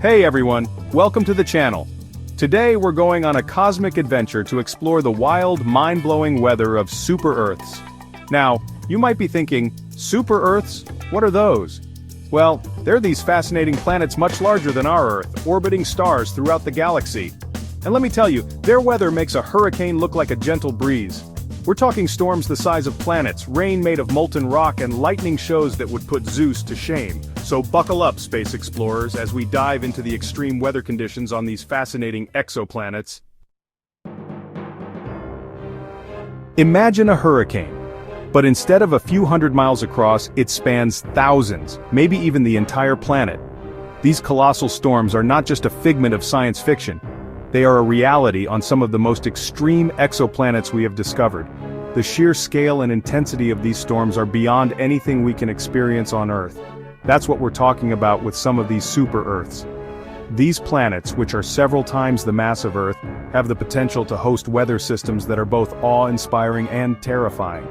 Hey everyone, welcome to the channel. Today we're going on a cosmic adventure to explore the wild, mind-blowing weather of super-Earths. Now, you might be thinking, super-Earths? What are those? Well, they're these fascinating planets much larger than our Earth, orbiting stars throughout the galaxy. And let me tell you, their weather makes a hurricane look like a gentle breeze. We're talking storms the size of planets, rain made of molten rock, and lightning shows that would put Zeus to shame. So buckle up, space explorers, as we dive into the extreme weather conditions on these fascinating exoplanets. Imagine a hurricane. But instead of a few hundred miles across, it spans thousands, maybe even the entire planet. These colossal storms are not just a figment of science fiction. They are a reality on some of the most extreme exoplanets we have discovered. The sheer scale and intensity of these storms are beyond anything we can experience on Earth. That's what we're talking about with some of these super-Earths. These planets, which are several times the mass of Earth, have the potential to host weather systems that are both awe-inspiring and terrifying.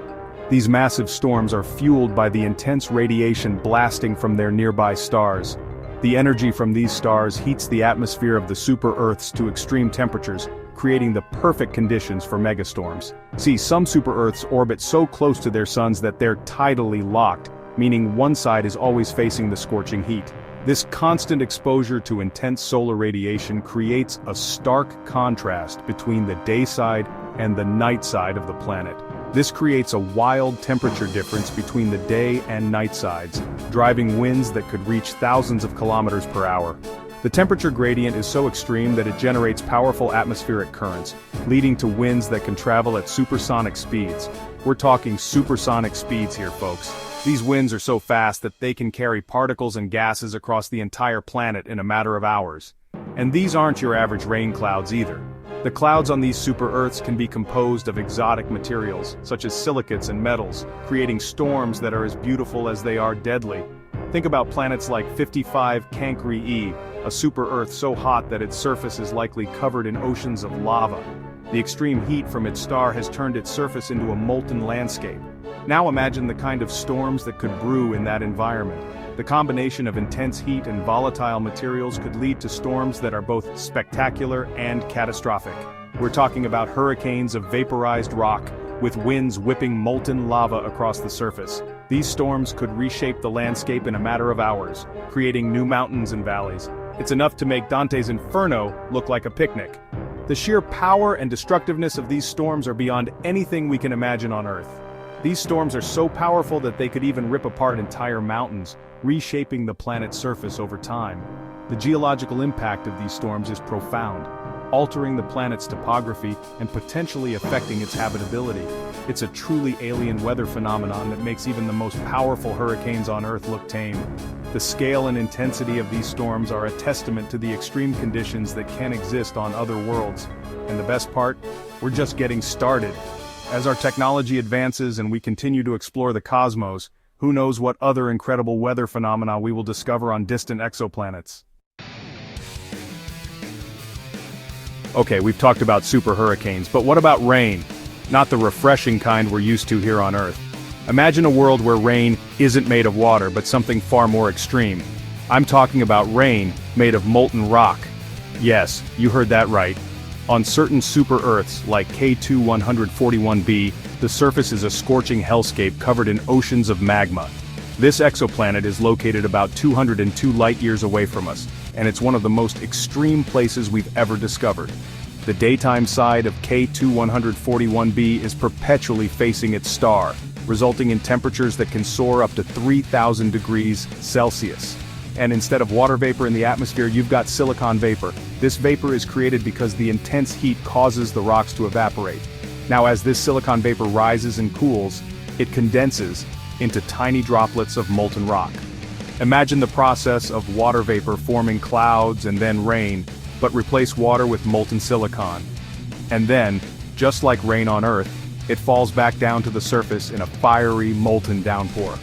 These massive storms are fueled by the intense radiation blasting from their nearby stars. The energy from these stars heats the atmosphere of the super-Earths to extreme temperatures, creating the perfect conditions for megastorms. See, some super-Earths orbit so close to their suns that they're tidally locked, meaning one side is always facing the scorching heat. This constant exposure to intense solar radiation creates a stark contrast between the day side and the night side of the planet. This creates a wild temperature difference between the day and night sides, driving winds that could reach thousands of kilometers per hour. The temperature gradient is so extreme that it generates powerful atmospheric currents, leading to winds that can travel at supersonic speeds. We're talking supersonic speeds here, folks. These winds are so fast that they can carry particles and gases across the entire planet in a matter of hours. And these aren't your average rain clouds either. The clouds on these super-Earths can be composed of exotic materials, such as silicates and metals, creating storms that are as beautiful as they are deadly. Think about planets like 55 Cancri E, a super-Earth so hot that its surface is likely covered in oceans of lava. The extreme heat from its star has turned its surface into a molten landscape. Now imagine the kind of storms that could brew in that environment. The combination of intense heat and volatile materials could lead to storms that are both spectacular and catastrophic. We're talking about hurricanes of vaporized rock, with winds whipping molten lava across the surface. These storms could reshape the landscape in a matter of hours, creating new mountains and valleys. It's enough to make Dante's Inferno look like a picnic. The sheer power and destructiveness of these storms are beyond anything we can imagine on Earth. These storms are so powerful that they could even rip apart entire mountains, reshaping the planet's surface over time. The geological impact of these storms is profound, altering the planet's topography and potentially affecting its habitability. It's a truly alien weather phenomenon that makes even the most powerful hurricanes on Earth look tame. The scale and intensity of these storms are a testament to the extreme conditions that can exist on other worlds. And the best part? We're just getting started. As our technology advances and we continue to explore the cosmos, who knows what other incredible weather phenomena we will discover on distant exoplanets. Okay, we've talked about super hurricanes, but what about rain? Not the refreshing kind we're used to here on Earth. Imagine a world where rain isn't made of water, but something far more extreme. I'm talking about rain made of molten rock. Yes, you heard that right. On certain super-Earths, like K2-141b, the surface is a scorching hellscape covered in oceans of magma. This exoplanet is located about 202 light-years away from us, and it's one of the most extreme places we've ever discovered. The daytime side of K2-141b is perpetually facing its star, resulting in temperatures that can soar up to 3,000 degrees Celsius. And instead of water vapor in the atmosphere, you've got silicon vapor. This vapor is created because the intense heat causes the rocks to evaporate. Now, as this silicon vapor rises and cools, it condenses into tiny droplets of molten rock. Imagine the process of water vapor forming clouds and then rain, but replace water with molten silicon. And then, just like rain on Earth, it falls back down to the surface in a fiery, molten downpour.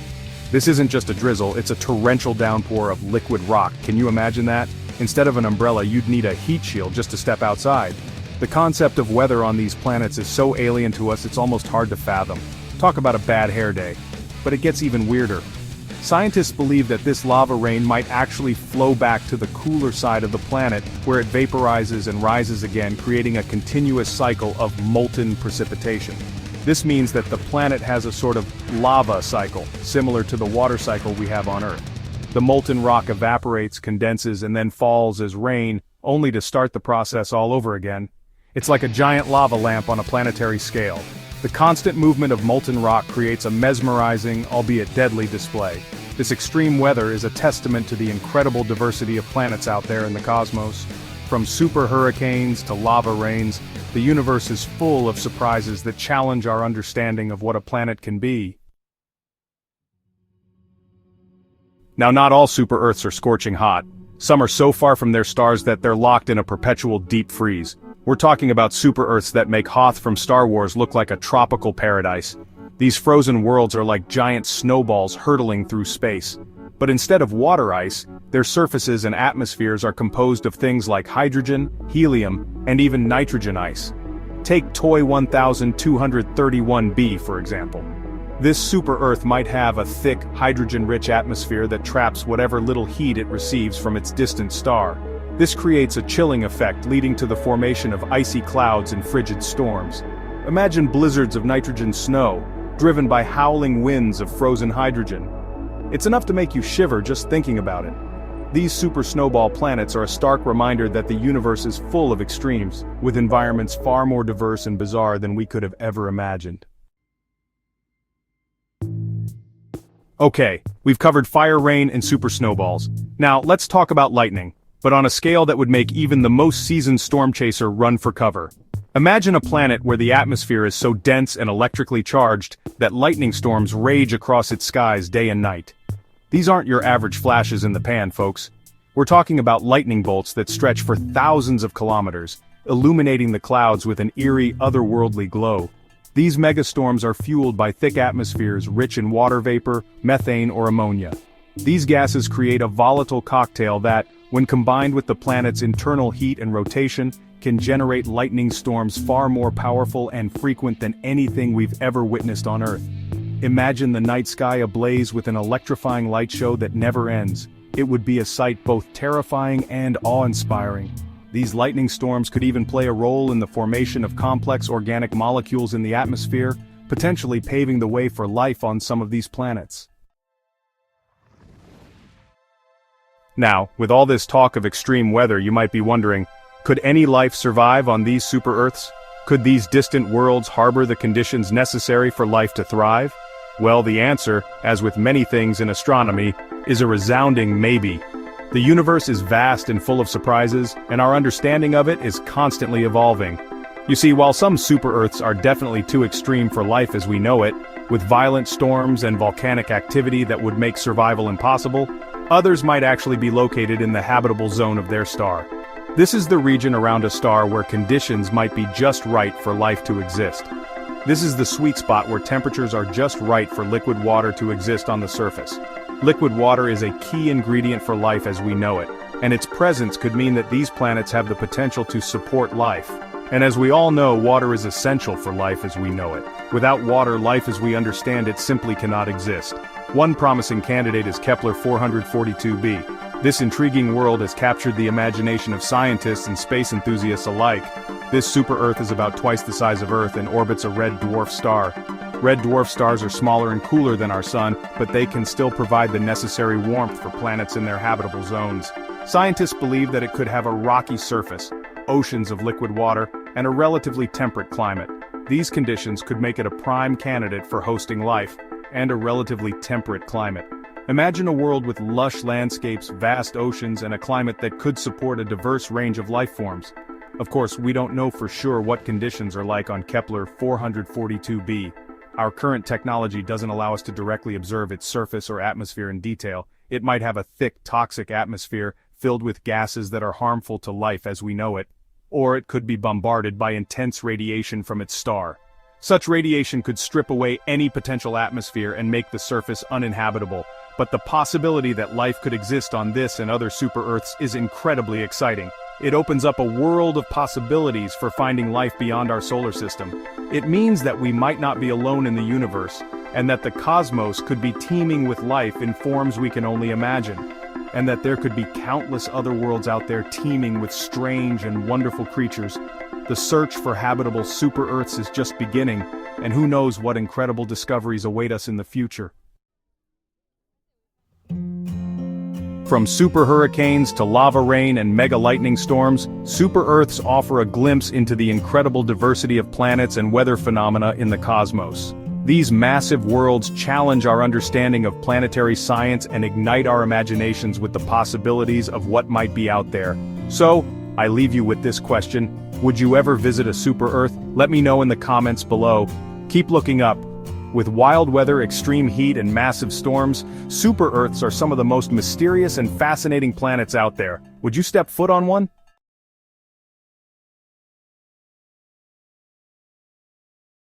This isn't just a drizzle, it's a torrential downpour of liquid rock. Can you imagine that? Instead of an umbrella, you'd need a heat shield just to step outside. The concept of weather on these planets is so alien to us it's almost hard to fathom. Talk about a bad hair day. But it gets even weirder. Scientists believe that this lava rain might actually flow back to the cooler side of the planet, where it vaporizes and rises again, creating a continuous cycle of molten precipitation. This means that the planet has a sort of lava cycle, similar to the water cycle we have on Earth. The molten rock evaporates, condenses, and then falls as rain, only to start the process all over again. It's like a giant lava lamp on a planetary scale. The constant movement of molten rock creates a mesmerizing, albeit deadly display. This extreme weather is a testament to the incredible diversity of planets out there in the cosmos. From super hurricanes to lava rains, the universe is full of surprises that challenge our understanding of what a planet can be. Now, not all super-Earths are scorching hot. Some are so far from their stars that they're locked in a perpetual deep freeze. We're talking about super-Earths that make Hoth from Star Wars look like a tropical paradise. These frozen worlds are like giant snowballs hurtling through space. But instead of water ice, their surfaces and atmospheres are composed of things like hydrogen, helium, and even nitrogen ice. Take TOI 1231b, for example. This super-Earth might have a thick, hydrogen-rich atmosphere that traps whatever little heat it receives from its distant star. This creates a chilling effect, leading to the formation of icy clouds and frigid storms. Imagine blizzards of nitrogen snow, driven by howling winds of frozen hydrogen. It's enough to make you shiver just thinking about it. These super-snowball planets are a stark reminder that the universe is full of extremes, with environments far more diverse and bizarre than we could have ever imagined. Okay, we've covered fire, rain, and super snowballs. Now, let's talk about lightning, but on a scale that would make even the most seasoned storm chaser run for cover. Imagine a planet where the atmosphere is so dense and electrically charged that lightning storms rage across its skies day and night. These aren't your average flashes in the pan, folks. We're talking about lightning bolts that stretch for thousands of kilometers, illuminating the clouds with an eerie, otherworldly glow. These megastorms are fueled by thick atmospheres rich in water vapor, methane, or ammonia. These gases create a volatile cocktail that, when combined with the planet's internal heat and rotation, can generate lightning storms far more powerful and frequent than anything we've ever witnessed on Earth. Imagine the night sky ablaze with an electrifying light show that never ends. It would be a sight both terrifying and awe-inspiring. These lightning storms could even play a role in the formation of complex organic molecules in the atmosphere, potentially paving the way for life on some of these planets. Now, with all this talk of extreme weather, you might be wondering, could any life survive on these super-Earths? Could these distant worlds harbor the conditions necessary for life to thrive? Well, the answer, as with many things in astronomy, is a resounding maybe. The universe is vast and full of surprises, and our understanding of it is constantly evolving. You see, while some super-Earths are definitely too extreme for life as we know it, with violent storms and volcanic activity that would make survival impossible, others might actually be located in the habitable zone of their star. This is the region around a star where conditions might be just right for life to exist. This is the sweet spot where temperatures are just right for liquid water to exist on the surface. Liquid water is a key ingredient for life as we know it, and its presence could mean that these planets have the potential to support life. And as we all know, water is essential for life as we know it. Without water, life as we understand it simply cannot exist. One promising candidate is Kepler 442b. This intriguing world has captured the imagination of scientists and space enthusiasts alike. This super-Earth is about twice the size of Earth and orbits a red dwarf star. Red dwarf stars are smaller and cooler than our sun, but they can still provide the necessary warmth for planets in their habitable zones. Scientists believe that it could have a rocky surface, oceans of liquid water, and a relatively temperate climate. These conditions could make it a prime candidate for hosting life, and a relatively temperate climate. Imagine a world with lush landscapes, vast oceans, and a climate that could support a diverse range of life forms. Of course, we don't know for sure what conditions are like on Kepler 442b. Our current technology doesn't allow us to directly observe its surface or atmosphere in detail. It might have a thick, toxic atmosphere filled with gases that are harmful to life as we know it, or it could be bombarded by intense radiation from its star. Such radiation could strip away any potential atmosphere and make the surface uninhabitable, but the possibility that life could exist on this and other super-Earths is incredibly exciting. It opens up a world of possibilities for finding life beyond our solar system. It means that we might not be alone in the universe, and that the cosmos could be teeming with life in forms we can only imagine, and that there could be countless other worlds out there teeming with strange and wonderful creatures. The search for habitable super-Earths is just beginning, and who knows what incredible discoveries await us in the future. From super hurricanes to lava rain and mega lightning storms, super-Earths offer a glimpse into the incredible diversity of planets and weather phenomena in the cosmos. These massive worlds challenge our understanding of planetary science and ignite our imaginations with the possibilities of what might be out there. So, I leave you with this question: would you ever visit a super-Earth? Let me know in the comments below. Keep looking up. With wild weather, extreme heat, and massive storms, super-Earths are some of the most mysterious and fascinating planets out there. Would you step foot on one?